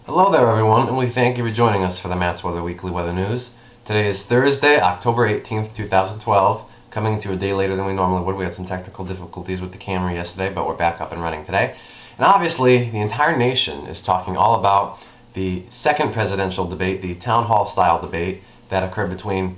Hello there everyone, and we thank you for joining us for the Matt's Weather Weekly Weather News. Today is Thursday, October 18th, 2012, coming to a day later than we normally would. We had some technical difficulties with the camera yesterday, but we're back up and running today. And obviously, the entire nation is talking all about the second presidential debate, the town hall style debate that occurred between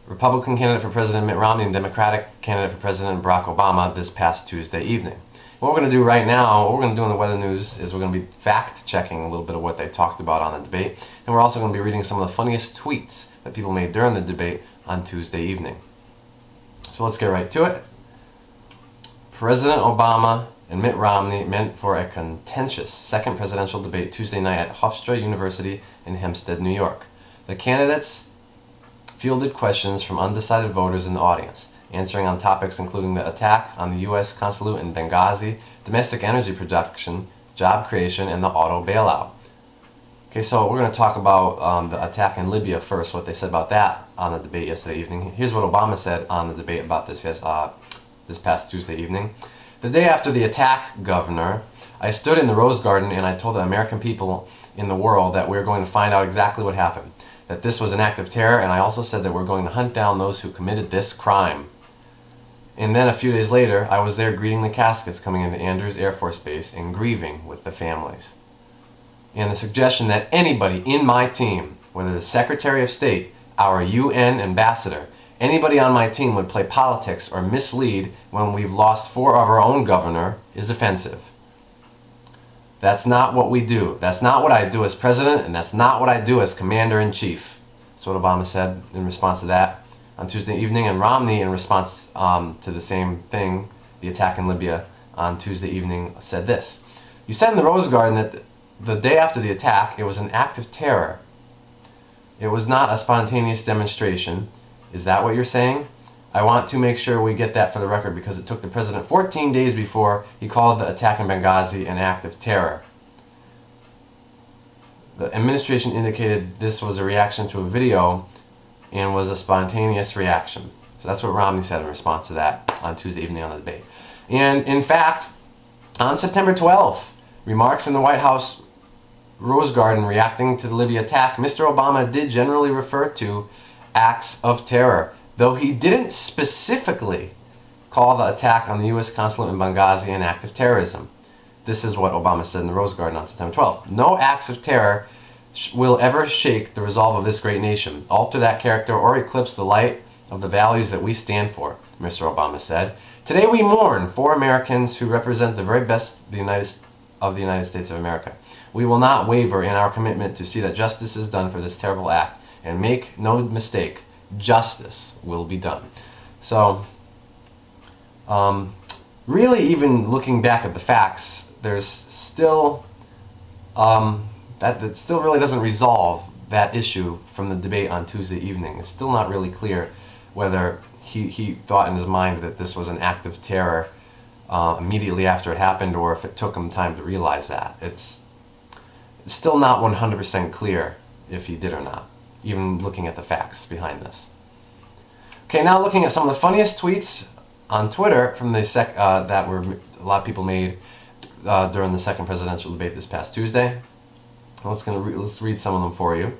Republican candidate for President Mitt Romney and Democratic candidate for President Barack Obama this past Tuesday evening. What we're going to do right now, what we're going to do in the weather news is we're going to be fact-checking a little bit of what they talked about on the debate, and we're also going to be reading some of the funniest tweets that people made during the debate on Tuesday evening. So let's get right to it. President Obama and Mitt Romney met for a contentious second presidential debate Tuesday night at Hofstra University in Hempstead, New York. The candidates fielded questions from undecided voters in the audience, answering on topics including the attack on the U.S. consulate in Benghazi, domestic energy production, job creation, and the auto bailout. Okay, so we're going to talk about the attack in Libya first, what they said about that on the debate yesterday evening. Here's what Obama said on the debate about this this past Tuesday evening. The day after the attack, Governor, I stood in the Rose Garden and I told the American people in the world that we're going to find out exactly what happened, that this was an act of terror, and I also said that we're going to hunt down those who committed this crime. And then a few days later, I was there greeting the caskets coming into Andrews Air Force Base and grieving with the families. And the suggestion that anybody in my team, whether the Secretary of State, our UN ambassador, anybody on my team would play politics or mislead when we've lost 4 of our own governor is offensive. That's not what we do. That's not what I do as president, and that's not what I do as commander-in-chief. That's what Obama said in response to that on Tuesday evening, and Romney, in response to the same thing, the attack in Libya on Tuesday evening, said this. You said in the Rose Garden that the day after the attack, it was an act of terror. It was not a spontaneous demonstration. Is that what you're saying? I want to make sure we get that for the record because it took the president 14 days before he called the attack in Benghazi an act of terror. The administration indicated this was a reaction to a video and was a spontaneous reaction. So that's what Romney said in response to that on Tuesday evening on the debate. And in fact, on September 12th, remarks in the White House Rose Garden reacting to the Libya attack, Mr. Obama did generally refer to acts of terror, though he didn't specifically call the attack on the U.S. consulate in Benghazi an act of terrorism. This is what Obama said in the Rose Garden on September 12th. No acts of terror will ever shake the resolve of this great nation, alter that character, or eclipse the light of the values that we stand for, Mr. Obama said. Today we mourn 4 Americans who represent the very best of the United States of America. We will not waver in our commitment to see that justice is done for this terrible act, and make no mistake, justice will be done. So, really, even looking back at the facts, there's still that still really doesn't resolve that issue from the debate on Tuesday evening. It's still not really clear whether he thought in his mind that this was an act of terror immediately after it happened, or if it took him time to realize that. It's still not 100% clear if he did or not, even looking at the facts behind this. Okay, now looking at some of the funniest tweets on Twitter from the that were a lot of people made during the second presidential debate this past Tuesday. Let's read some of them for you.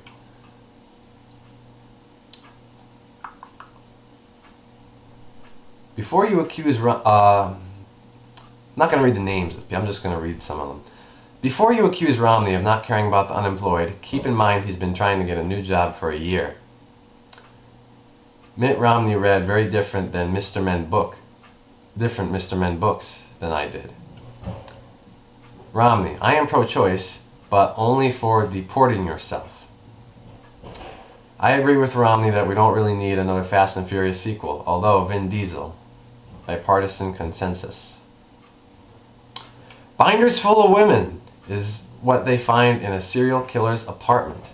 Before you accuse, I'm not going to read the names. I'm just going to read some of them. Before you accuse Romney of not caring about the unemployed, keep in mind he's been trying to get a new job for a year. Mitt Romney read very different Mr. Men books than I did. Romney, I am pro-choice, but only for deporting yourself. I agree with Romney that we don't really need another Fast and Furious sequel, although Vin Diesel, bipartisan consensus. Binders full of women is what they find in a serial killer's apartment.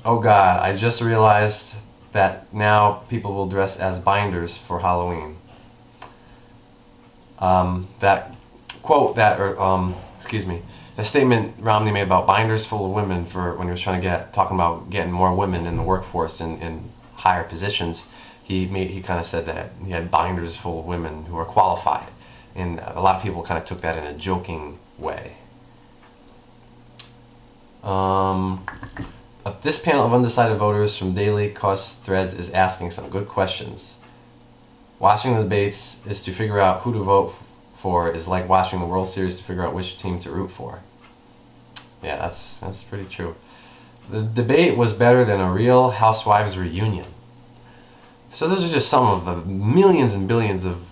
Oh God, I just realized that now people will dress as binders for Halloween. That quote, the statement Romney made about binders full of women for when he was trying to talking about getting more women in the workforce in higher positions, he kind of said that he had binders full of women who were qualified. And a lot of people kind of took that in a joking way. This panel of undecided voters from daily cause threads is asking some good questions. Watching the debates is to figure out who to vote for is like watching the World Series to figure out which team to root for. Yeah, that's pretty true. The debate was better than a real Housewives reunion. So those are just some of the millions and billions of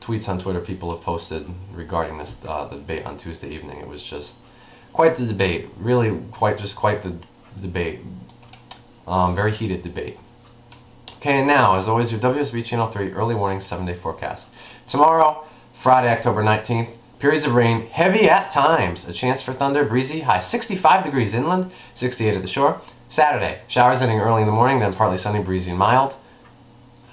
tweets on Twitter people have posted regarding this debate on Tuesday evening. It was just quite the debate. Really quite the debate. Very heated debate. Okay, and now, as always, your WFSB Channel 3 early warning 7-day forecast. Tomorrow, Friday, October 19th, periods of rain, heavy at times. A chance for thunder, breezy, high 65 degrees inland, 68 at the shore. Saturday, showers ending early in the morning, then partly sunny, breezy, and mild.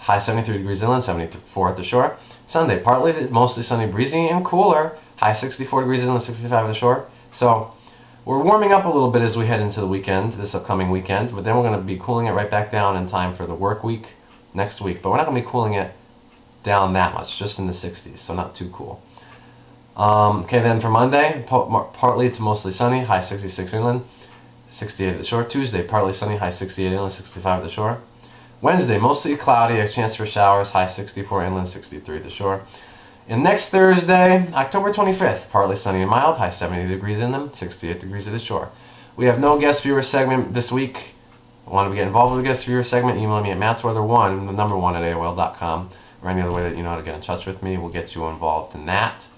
High 73 degrees inland, 74 at the shore. Sunday, partly to mostly sunny, breezy, and cooler. High 64 degrees inland, 65 at the shore. So, we're warming up a little bit as we head into the weekend, this upcoming weekend, but then we're going to be cooling it right back down in time for the work week next week. But we're not going to be cooling it down that much, just in the 60s, so not too cool. Okay, then for Monday, partly to mostly sunny, high 66 inland, 68 at the shore. Tuesday, partly sunny, high 68 inland, 65 at the shore. Wednesday, mostly cloudy, a chance for showers, high 64 inland, 63 at the shore. And next Thursday, October 25th, partly sunny and mild, high 70 degrees inland, 68 degrees at the shore. We have no guest viewer segment this week. Want to get involved with the guest viewer segment? Email me at mattsweather1, the number 1 at AOL.com, or any other way that you know how to get in touch with me. We'll get you involved in that.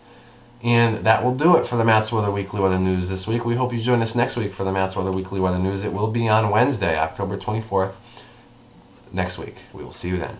And that will do it for the Matt's Weather Weekly Weather News this week. We hope you join us next week for the Matt's Weather Weekly Weather News. It will be on Wednesday, October 24th, next week. We will see you then.